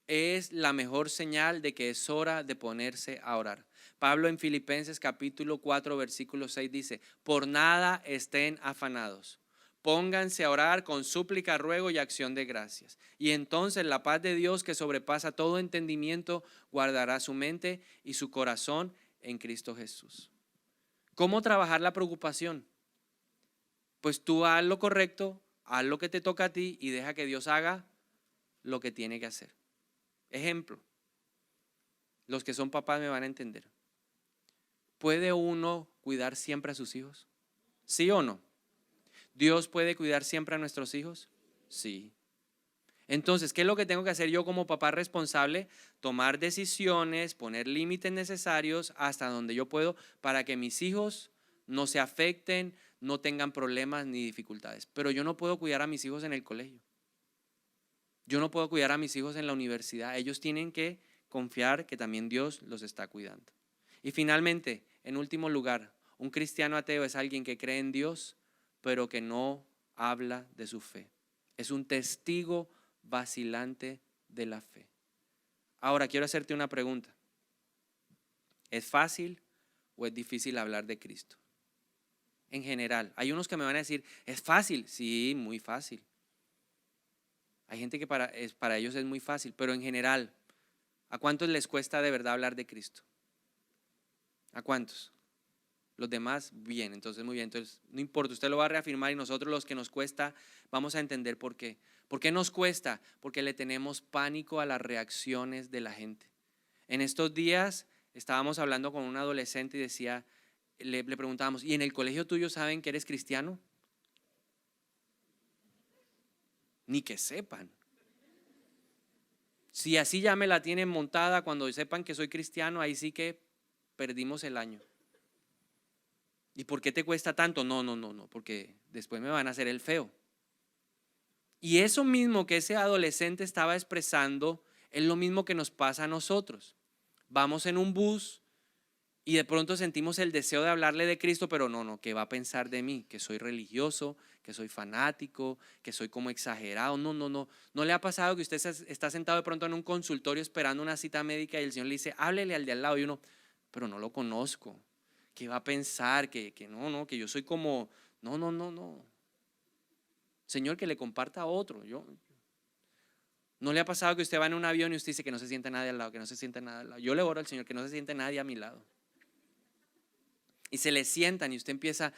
Es la mejor señal de que es hora de ponerse a orar. Pablo en Filipenses capítulo 4 versículo 6 dice: por nada estén afanados, pónganse a orar con súplica, ruego y acción de gracias. Y entonces la paz de Dios, que sobrepasa todo entendimiento, guardará su mente y su corazón en Cristo Jesús. ¿Cómo trabajar la preocupación? Pues tú haz lo correcto, haz lo que te toca a ti y deja que Dios haga lo que tiene que hacer. Ejemplo, los que son papás me van a entender. ¿Puede uno cuidar siempre a sus hijos? ¿Sí o no? ¿Dios puede cuidar siempre a nuestros hijos? Sí. Entonces, ¿qué es lo que tengo que hacer yo como papá responsable? Tomar decisiones, poner límites necesarios hasta donde yo puedo para que mis hijos no se afecten, no tengan problemas ni dificultades. Pero yo no puedo cuidar a mis hijos en el colegio. Yo no puedo cuidar a mis hijos en la universidad. Ellos tienen que confiar que también Dios los está cuidando. Y finalmente, en último lugar, un cristiano ateo es alguien que cree en Dios, pero que no habla de su fe. Es un testigo vacilante de la fe. Ahora quiero hacerte una pregunta. ¿Es fácil o es difícil hablar de Cristo? En general, hay unos que me van a decir, ¿es fácil? Sí, muy fácil. Hay gente que para ellos es muy fácil, pero en general, ¿a cuántos les cuesta de verdad hablar de Cristo? ¿A cuántos? Los demás, bien, entonces muy bien. Entonces, no importa, usted lo va a reafirmar y nosotros los que nos cuesta vamos a entender por qué. ¿Por qué nos cuesta? Porque le tenemos pánico a las reacciones de la gente. En estos días estábamos hablando con un adolescente y decía, le preguntábamos, ¿y en el colegio tuyo saben que eres cristiano? Ni que sepan. Si así ya me la tienen montada, cuando sepan que soy cristiano, ahí sí que perdimos el año. ¿Y por qué te cuesta tanto? No, porque después me van a hacer el feo. Y eso mismo que ese adolescente estaba expresando es lo mismo que nos pasa a nosotros. Vamos en un bus y de pronto sentimos el deseo de hablarle de Cristo, pero no, ¿qué va a pensar de mí? Que soy religioso, que soy fanático, que soy como exagerado. No. ¿No le ha pasado que usted está sentado de pronto en un consultorio esperando una cita médica y el Señor le dice, háblele al de al lado y uno, pero no lo conozco? ¿Qué va a pensar? Que que yo soy como, no. Señor, que le comparta a otro. ¿No le ha pasado que usted va en un avión y usted dice que no se siente nadie al lado, que no se siente nada al lado? Yo le oro al Señor que no se siente nadie a mi lado. Y se le sientan y usted empieza,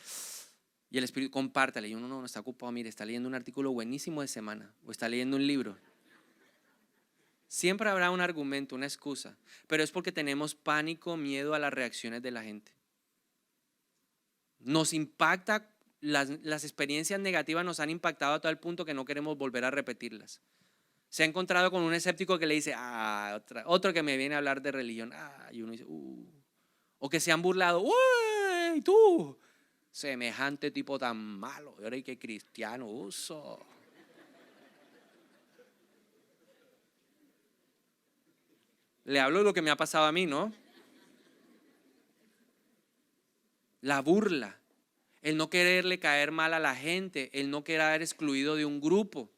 y el Espíritu, compártale. Y uno no está ocupado, mire, está leyendo un artículo buenísimo de semana o está leyendo un libro. Siempre habrá un argumento, una excusa, pero es porque tenemos pánico, miedo a las reacciones de la gente. Nos impacta, las experiencias negativas nos han impactado a tal punto que no queremos volver a repetirlas. Se ha encontrado con un escéptico que le dice, otro que me viene a hablar de religión, y uno dice, o que se han burlado, uy, tú, semejante tipo tan malo, y ahora hay que cristiano uso. Le hablo de lo que me ha pasado a mí, ¿no? La burla, el no quererle caer mal a la gente, el no querer excluido de un grupo.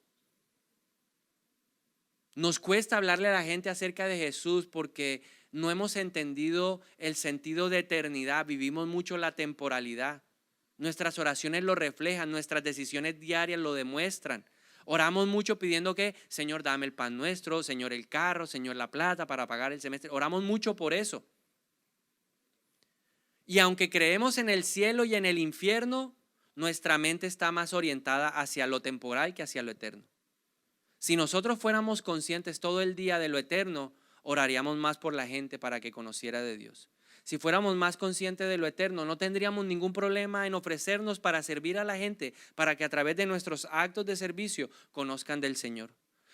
Nos cuesta hablarle a la gente acerca de Jesús porque no hemos entendido el sentido de eternidad, vivimos mucho la temporalidad. Nuestras oraciones lo reflejan, nuestras decisiones diarias lo demuestran. Oramos mucho pidiendo que, Señor, dame el pan nuestro, Señor, el carro, Señor, la plata para pagar el semestre. Oramos mucho por eso. Y aunque creemos en el cielo y en el infierno, nuestra mente está más orientada hacia lo temporal que hacia lo eterno. Si nosotros fuéramos conscientes todo el día de lo eterno, oraríamos más por la gente para que conociera de Dios. Si fuéramos más conscientes de lo eterno, no tendríamos ningún problema en ofrecernos para servir a la gente, para que a través de nuestros actos de servicio conozcan del Señor.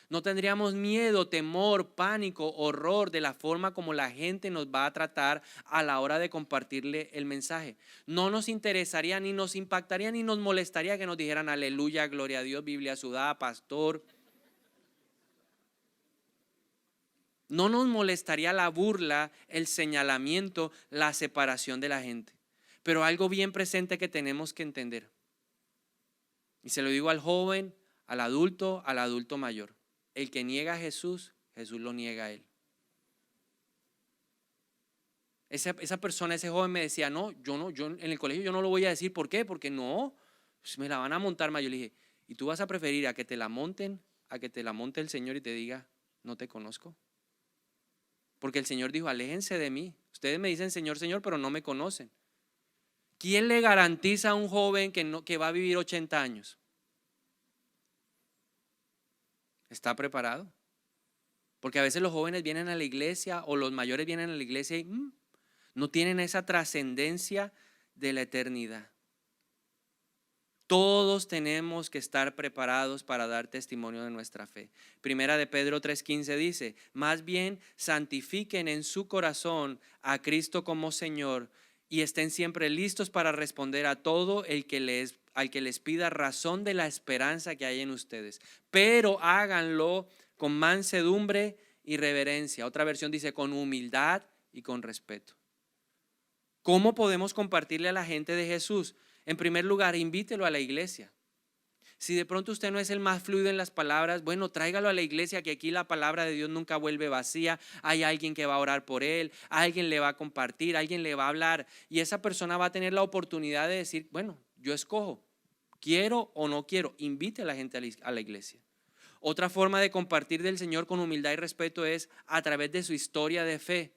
No tendríamos miedo, temor, pánico, horror de la forma como la gente nos va a tratar a la hora de compartirle el mensaje. No nos interesaría, ni nos impactaría, ni nos molestaría que nos dijeran aleluya, gloria a Dios, Biblia sudada, pastor. No nos molestaría la burla, el señalamiento, la separación de la gente. Pero algo bien presente que tenemos que entender. Y se lo digo al joven, al adulto mayor. El que niega a Jesús, Jesús lo niega a él. Esa persona, ese joven me decía, yo en el colegio yo no lo voy a decir. ¿Por qué? Porque no, pues me la van a montar más. Yo le dije, ¿y tú vas a preferir a que te la monten, a que te la monte el Señor y te diga, no te conozco? Porque el Señor dijo, aléjense de mí. Ustedes me dicen Señor, Señor, pero no me conocen. ¿Quién le garantiza a un joven que va a vivir 80 años? ¿Está preparado? Porque a veces los jóvenes vienen a la iglesia o los mayores vienen a la iglesia y no tienen esa trascendencia de la eternidad. Todos tenemos que estar preparados para dar testimonio de nuestra fe. Primera de Pedro 3:15 dice: más bien santifiquen en su corazón a Cristo como Señor y estén siempre listos para responder a todo al que les pida razón de la esperanza que hay en ustedes. Pero háganlo con mansedumbre y reverencia. Otra versión dice con humildad y con respeto. ¿Cómo podemos compartirle a la gente de Jesús? En primer lugar, invítelo a la iglesia. Si de pronto usted no es el más fluido en las palabras, bueno, tráigalo a la iglesia, que aquí la palabra de Dios nunca vuelve vacía. Hay alguien que va a orar por él, alguien le va a compartir, alguien le va a hablar, y esa persona va a tener la oportunidad de decir, bueno, yo escojo, quiero o no quiero. Invite a la gente a la iglesia. Otra forma de compartir del Señor con humildad y respeto es a través de su historia de fe.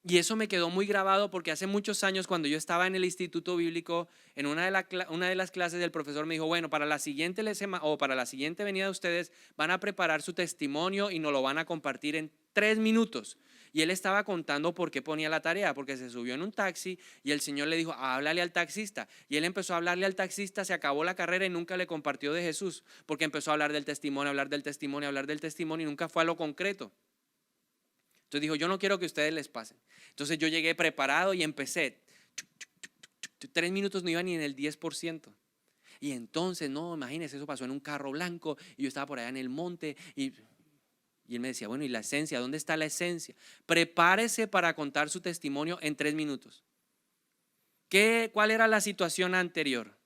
Y eso me quedó muy grabado porque hace muchos años, cuando yo estaba en el instituto bíblico, en una de las clases, el profesor me dijo, bueno, para la siguiente venida de ustedes van a preparar su testimonio y nos lo van a compartir en 3 minutos. Y él estaba contando por qué ponía la tarea, porque se subió en un taxi y el Señor le dijo, háblale al taxista. Y él empezó a hablarle al taxista, se acabó la carrera y nunca le compartió de Jesús, porque empezó a hablar del testimonio, y nunca fue a lo concreto. Entonces dijo, yo no quiero que ustedes les pasen. Entonces yo llegué preparado y empecé. 3 minutos no iba ni en el 10%. Y entonces, no, imagínense, eso pasó en un carro blanco y yo estaba por allá en el monte y él me decía, bueno, ¿y la esencia? ¿Dónde está la esencia? Prepárese para contar su testimonio en 3 minutos. ¿Cuál era la situación anterior?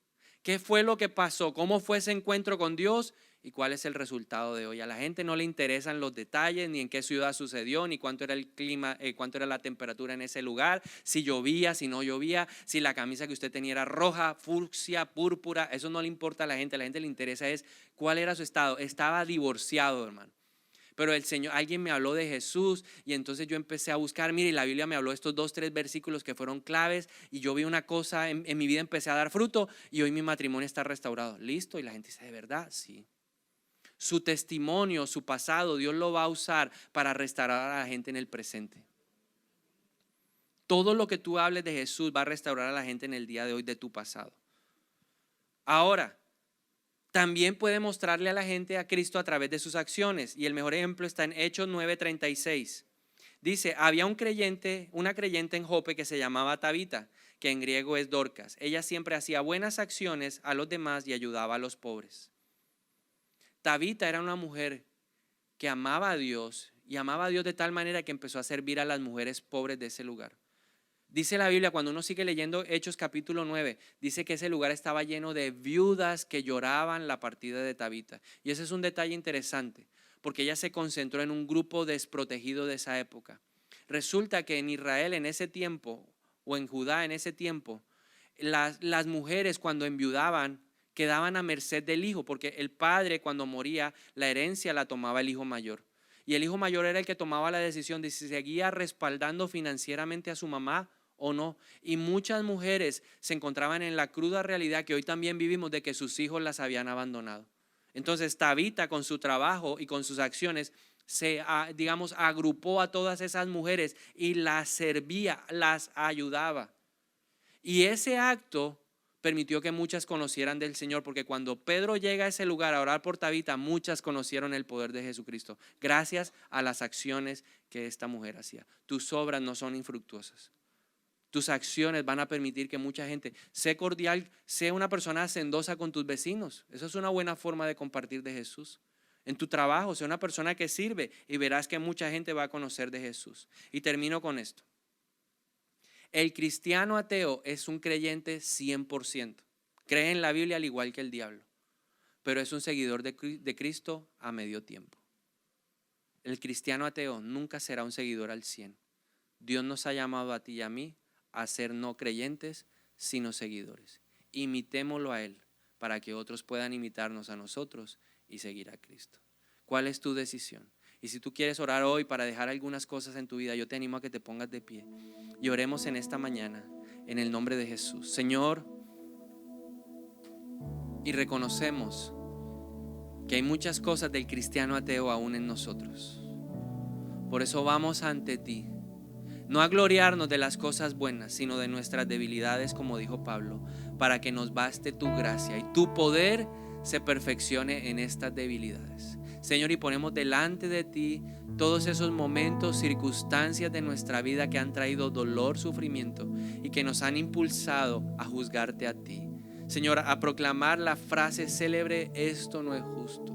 ¿Qué fue lo que pasó? ¿Cómo fue ese encuentro con Dios? ¿Y cuál es el resultado de hoy? A la gente no le interesan los detalles, ni en qué ciudad sucedió, ni cuánto era el clima, cuánto era la temperatura en ese lugar, si llovía, si no llovía, si la camisa que usted tenía era roja, fucsia, púrpura. Eso no le importa a la gente le interesa es cuál era su estado. Estaba divorciado, hermano. Pero el Señor, alguien me habló de Jesús y entonces yo empecé a buscar, mire, la Biblia me habló de estos 2, 3 versículos que fueron claves y yo vi una cosa en mi vida, empecé a dar fruto y hoy mi matrimonio está restaurado. Listo, y la gente dice, ¿de verdad? Sí. Su testimonio, su pasado, Dios lo va a usar para restaurar a la gente en el presente. Todo lo que tú hables de Jesús va a restaurar a la gente en el día de hoy de tu pasado. Ahora, también puede mostrarle a la gente a Cristo a través de sus acciones. Y el mejor ejemplo está en Hechos 9:36. Dice, había una creyente en Jope que se llamaba Tabita, que en griego es Dorcas. Ella siempre hacía buenas acciones a los demás y ayudaba a los pobres. Tabita era una mujer que amaba a Dios y amaba a Dios de tal manera que empezó a servir a las mujeres pobres de ese lugar. Dice la Biblia, cuando uno sigue leyendo Hechos capítulo 9, dice que ese lugar estaba lleno de viudas que lloraban la partida de Tabita. Y ese es un detalle interesante, porque ella se concentró en un grupo desprotegido de esa época. Resulta que en Israel en ese tiempo, o en Judá en ese tiempo, las mujeres cuando enviudaban quedaban a merced del hijo, porque el padre cuando moría, la herencia la tomaba el hijo mayor. Y el hijo mayor era el que tomaba la decisión de si seguía respaldando financieramente a su mamá o no. Y muchas mujeres se encontraban en la cruda realidad que hoy también vivimos, de que sus hijos las habían abandonado. Entonces Tabita, con su trabajo y con sus acciones, agrupó a todas esas mujeres y las servía, las ayudaba. Y ese acto permitió que muchas conocieran del Señor, porque cuando Pedro llega a ese lugar a orar por Tabita, muchas conocieron el poder de Jesucristo, gracias a las acciones que esta mujer hacía. Tus obras no son infructuosas. Tus acciones van a permitir que mucha gente, sé cordial, sé una persona hacendosa con tus vecinos. Eso es una buena forma de compartir de Jesús. En tu trabajo, sé una persona que sirve y verás que mucha gente va a conocer de Jesús. Y termino con esto. El cristiano ateo es un creyente 100%. Cree en la Biblia al igual que el diablo, pero es un seguidor de Cristo a medio tiempo. El cristiano ateo nunca será un seguidor al 100. Dios nos ha llamado a ti y a mí a ser no creyentes, sino seguidores. Imitémoslo a Él para que otros puedan imitarnos a nosotros y seguir a Cristo. ¿Cuál es tu decisión? Y si tú quieres orar hoy para dejar algunas cosas en tu vida, yo te animo a que te pongas de pie y oremos en esta mañana en el nombre de Jesús. Señor, y reconocemos que hay muchas cosas del cristiano ateo aún en nosotros. Por eso vamos ante ti, no a gloriarnos de las cosas buenas, sino de nuestras debilidades, como dijo Pablo, para que nos baste tu gracia y tu poder se perfeccione en estas debilidades. Señor, y ponemos delante de ti todos esos momentos, circunstancias de nuestra vida que han traído dolor, sufrimiento y que nos han impulsado a juzgarte a ti. Señor, a proclamar la frase célebre: esto no es justo.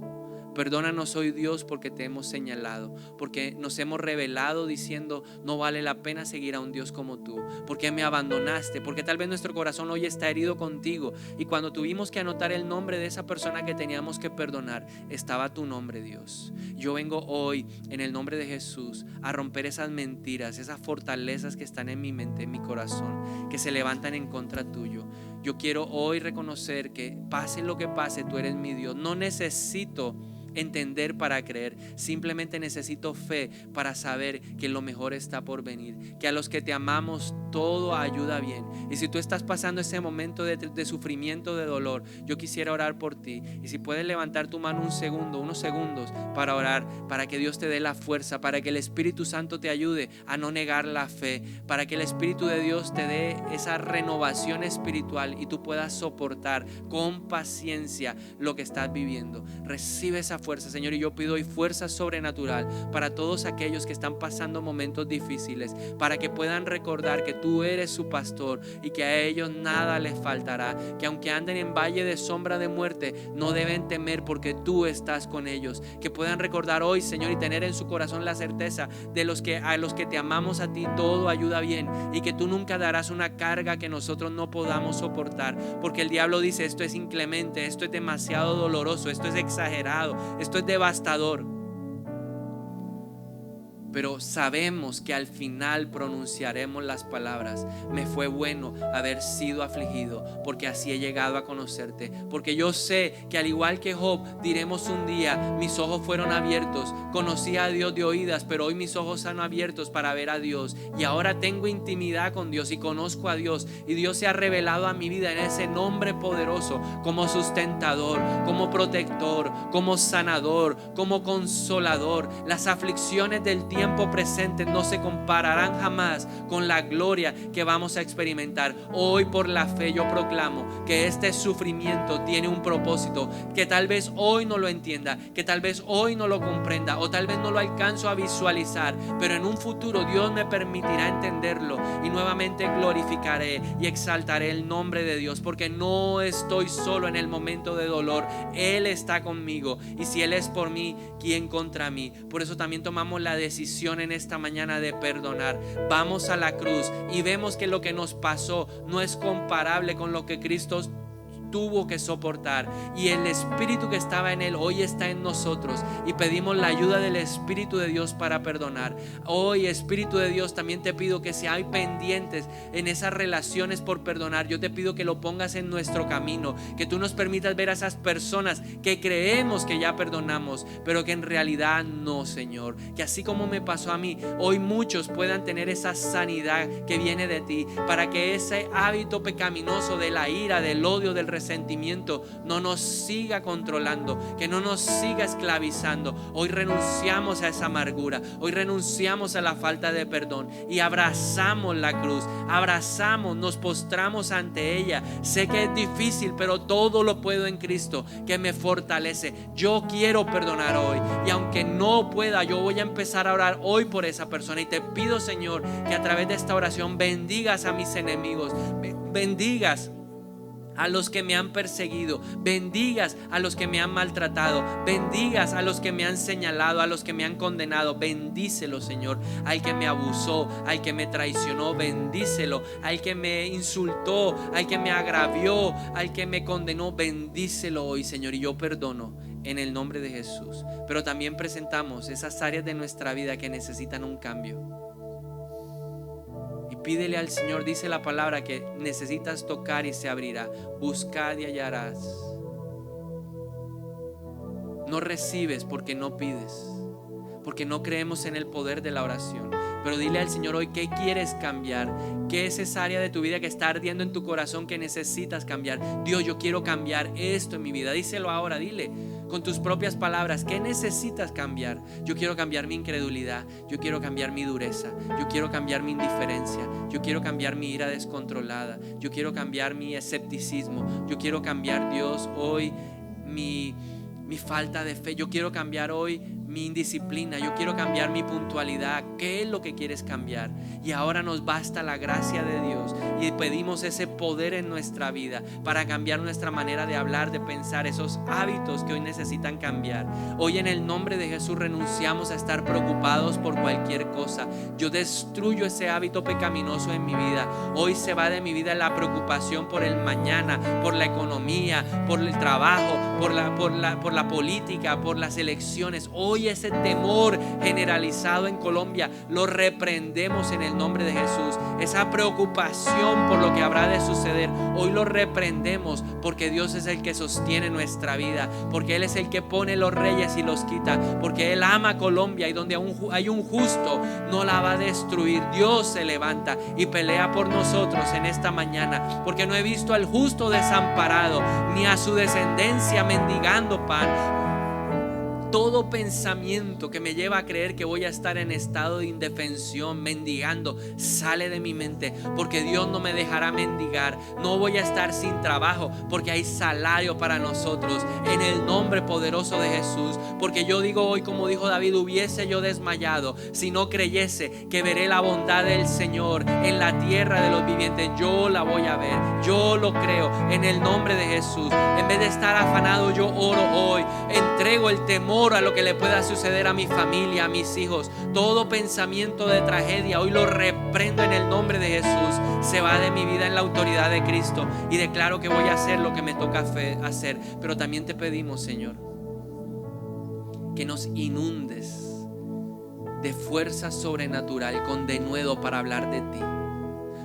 Perdónanos hoy, Dios, porque te hemos señalado, porque nos hemos revelado diciendo: no vale la pena seguir a un Dios como tú, porque me abandonaste, porque tal vez nuestro corazón hoy está herido contigo, y cuando tuvimos que anotar el nombre de esa persona que teníamos que perdonar, estaba tu nombre, Dios. Yo vengo hoy en el nombre de Jesús a romper esas mentiras, esas fortalezas que están en mi mente, en mi corazón, que se levantan en contra tuyo. Yo quiero hoy reconocer que pase lo que pase, tú eres mi Dios. No necesito entender para creer, simplemente necesito fe para saber que lo mejor está por venir, que a los que te amamos todo ayuda bien. Y si tú estás pasando ese momento de sufrimiento, de dolor, yo quisiera orar por ti, y si puedes levantar tu mano unos segundos para orar, para que Dios te dé la fuerza, para que el Espíritu Santo te ayude a no negar la fe, para que el Espíritu de Dios te dé esa renovación espiritual y tú puedas soportar con paciencia lo que estás viviendo. Recibe esa fuerza, Señor, y yo pido hoy fuerza sobrenatural para todos aquellos que están pasando momentos difíciles, para que puedan recordar que tú eres su pastor y que a ellos nada les faltará, que aunque anden en valle de sombra de muerte, no deben temer porque tú estás con ellos. Que puedan recordar hoy, Señor, y tener en su corazón la certeza de a los que te amamos a ti todo ayuda bien, y que tú nunca darás una carga que nosotros no podamos soportar, porque el diablo dice: esto es inclemente, esto es demasiado doloroso, esto es exagerado, esto es devastador. Pero sabemos que al final pronunciaremos las palabras: me fue bueno haber sido afligido, porque así he llegado a conocerte. Porque yo sé que al igual que Job diremos un día: mis ojos fueron abiertos, conocí a Dios de oídas, pero hoy mis ojos están abiertos para ver a Dios, y ahora tengo intimidad con Dios y conozco a Dios, y Dios se ha revelado a mi vida en ese nombre poderoso, como sustentador, como protector, como sanador, como consolador. Las aflicciones del tiempo presente no se compararán jamás con la gloria que vamos a experimentar. Hoy por la fe yo proclamo que este sufrimiento tiene un propósito, que tal vez hoy no lo entienda, que tal vez hoy no lo comprenda, o tal vez no lo alcanzo a visualizar, pero en un futuro Dios me permitirá entenderlo, y nuevamente glorificaré y exaltaré el nombre de Dios, porque no estoy solo en el momento de dolor. Él está conmigo, y si Él es por mí, ¿quién contra mí? Por eso también tomamos la decisión en esta mañana de perdonar. Vamos a la cruz y vemos que lo que nos pasó no es comparable con lo que Cristo tuvo que soportar, y el Espíritu que estaba en Él hoy está en nosotros, y pedimos la ayuda del Espíritu de Dios para perdonar. Hoy, Espíritu de Dios, también te pido que si hay pendientes en esas relaciones por perdonar, yo te pido que lo pongas en nuestro camino, que tú nos permitas ver a esas personas que creemos que ya perdonamos, pero que en realidad no, Señor. Que así como me pasó a mí, hoy muchos puedan tener esa sanidad que viene de ti, para que ese hábito pecaminoso de la ira, del odio, del resentimiento no nos siga controlando, que no nos siga esclavizando. Hoy renunciamos a esa amargura, hoy renunciamos a la falta de perdón y abrazamos la cruz, abrazamos, nos postramos ante ella. Sé que es difícil, pero todo lo puedo en Cristo que me fortalece. Yo quiero perdonar hoy, y aunque no pueda, yo voy a empezar a orar hoy por esa persona, y te pido, Señor, que a través de esta oración bendigas a mis enemigos, bendigas a los que me han perseguido, bendigas a los que me han maltratado, bendigas a los que me han señalado, a los que me han condenado. Bendícelo, Señor. Al que me abusó, al que me traicionó, bendícelo. Al que me insultó, al que me agravió, al que me condenó, bendícelo hoy, Señor. Y yo perdono en el nombre de Jesús. Pero también presentamos esas áreas de nuestra vida que necesitan un cambio. Pídele al Señor, dice la palabra, que necesitas tocar y se abrirá. Buscad y hallarás. No recibes porque no pides, porque no creemos en el poder de la oración. Pero dile al Señor hoy qué quieres cambiar, qué es esa área de tu vida que está ardiendo en tu corazón que necesitas cambiar. Dios, yo quiero cambiar esto en mi vida. Díselo ahora, dile. con tus propias palabras, ¿qué necesitas cambiar? Yo quiero cambiar mi incredulidad, yo quiero cambiar mi dureza, yo quiero cambiar mi indiferencia, yo quiero cambiar mi ira descontrolada, yo quiero cambiar mi escepticismo, yo quiero cambiar, Dios, hoy mi falta de fe, yo quiero cambiar hoy mi indisciplina, yo quiero cambiar mi puntualidad. ¿Qué es lo que quieres cambiar? Y ahora nos basta la gracia de Dios y pedimos ese poder en nuestra vida para cambiar nuestra manera de hablar, de pensar, esos hábitos que hoy necesitan cambiar. Hoy en el nombre de Jesús renunciamos a estar preocupados por cualquier cosa. Yo destruyo ese hábito pecaminoso en mi vida. Hoy se va de mi vida la preocupación por el mañana, por la economía, por el trabajo, por la política, por las elecciones. Hoy ese temor generalizado en Colombia lo reprendemos en el nombre de Jesús. Esa preocupación por lo que habrá de suceder, hoy lo reprendemos, porque Dios es el que sostiene nuestra vida, porque Él es el que pone los reyes y los quita, porque Él ama Colombia, y donde hay un justo no la va a destruir. Dios se levanta y pelea por nosotros en esta mañana, porque no he visto al justo desamparado, ni a su descendencia mendigando pan. Todo pensamiento que me lleva a creer que voy a estar en estado de indefensión, mendigando, sale de mi mente, porque Dios no me dejará mendigar. No voy a estar sin trabajo, porque hay salario para nosotros en el nombre poderoso de Jesús. Porque yo digo hoy, como dijo David, hubiese yo desmayado si no creyese que veré la bondad del Señor en la tierra de los vivientes. Yo la voy a ver, yo lo creo en el nombre de Jesús. En vez de estar afanado, yo oro hoy, entrego el temor a lo que le pueda suceder a mi familia, a mis hijos. Todo pensamiento de tragedia hoy lo reprendo en el nombre de Jesús. Se va de mi vida en la autoridad de Cristo, y declaro que voy a hacer lo que me toca hacer. Pero también te pedimos, Señor, que nos inundes de fuerza sobrenatural, con denuedo para hablar de ti.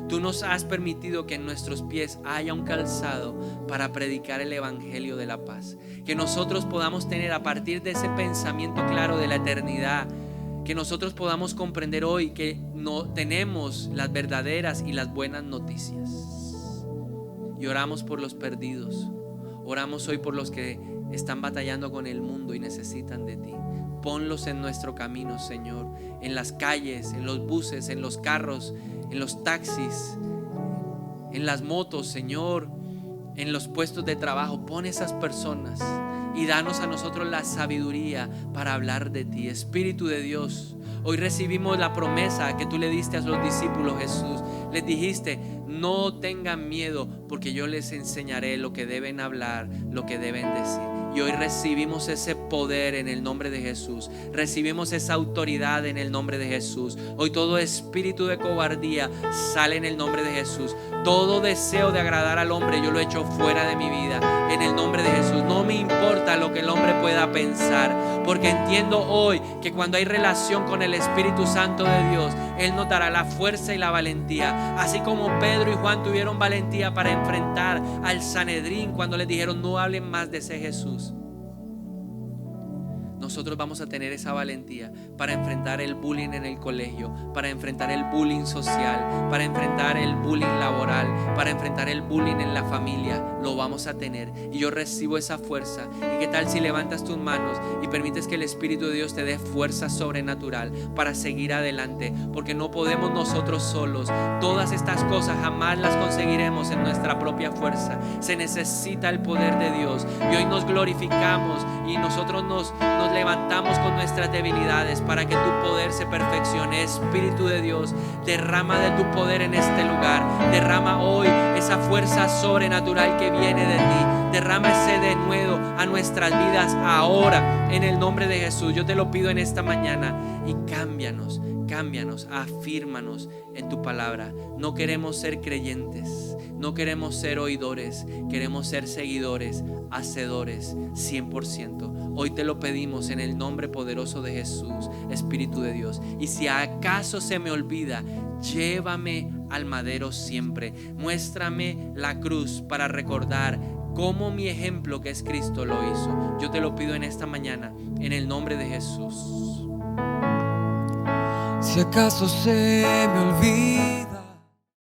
Tú nos has permitido que en nuestros pies haya un calzado para predicar el evangelio de la paz. Que nosotros podamos tener, a partir de ese pensamiento claro de la eternidad, que nosotros podamos comprender hoy que no tenemos las verdaderas y las buenas noticias. Y oramos por los perdidos. Oramos hoy por los que están batallando con el mundo y necesitan de ti. Ponlos en nuestro camino, Señor, en las calles, en los buses, en los carros, en los taxis, en las motos, Señor, en los puestos de trabajo. Pon esas personas y danos a nosotros la sabiduría para hablar de ti. Espíritu de Dios, hoy recibimos la promesa que tú le diste a los discípulos, Jesús. Les dijiste: no tengan miedo, porque yo les enseñaré lo que deben hablar, lo que deben decir. Y hoy recibimos ese poder en el nombre de Jesús. Recibimos esa autoridad en el nombre de Jesús. Hoy todo espíritu de cobardía sale en el nombre de Jesús. Todo deseo de agradar al hombre yo lo echo fuera de mi vida en el nombre de Jesús. No me importa lo que el hombre pueda pensar, porque entiendo hoy que cuando hay relación con el Espíritu Santo de Dios, Él nos dará la fuerza y la valentía. Así como Pedro y Juan tuvieron valentía para enfrentar al Sanedrín cuando les dijeron: no hablen más de ese Jesús. Nosotros vamos a tener esa valentía para enfrentar el bullying en el colegio, para enfrentar el bullying social, para enfrentar el bullying laboral, para enfrentar el bullying en la familia. Lo vamos a tener, y yo recibo esa fuerza. ¿Y qué tal si levantas tus manos y permites que el Espíritu de Dios te dé fuerza sobrenatural para seguir adelante? Porque no podemos nosotros solos. Todas estas cosas jamás las conseguiremos en nuestra propia fuerza. Se necesita el poder de Dios, y hoy nos glorificamos y nosotros nos levantamos con nuestras debilidades para que tu poder se perfeccione. Espíritu de Dios, derrama de tu poder en este lugar. Derrama hoy esa fuerza sobrenatural que viene de ti. Derrama ese denuedo a nuestras vidas ahora en el nombre de Jesús. Yo te lo pido en esta mañana, y cámbianos, afírmanos en tu palabra. No queremos ser creyentes, no queremos ser oidores, queremos ser seguidores, hacedores 100%. Hoy te lo pedimos en el nombre poderoso de Jesús, Espíritu de Dios. Y si acaso se me olvida, llévame al madero siempre. Muéstrame la cruz para recordar cómo mi ejemplo, que es Cristo, lo hizo. Yo te lo pido en esta mañana, en el nombre de Jesús. Si acaso se me olvida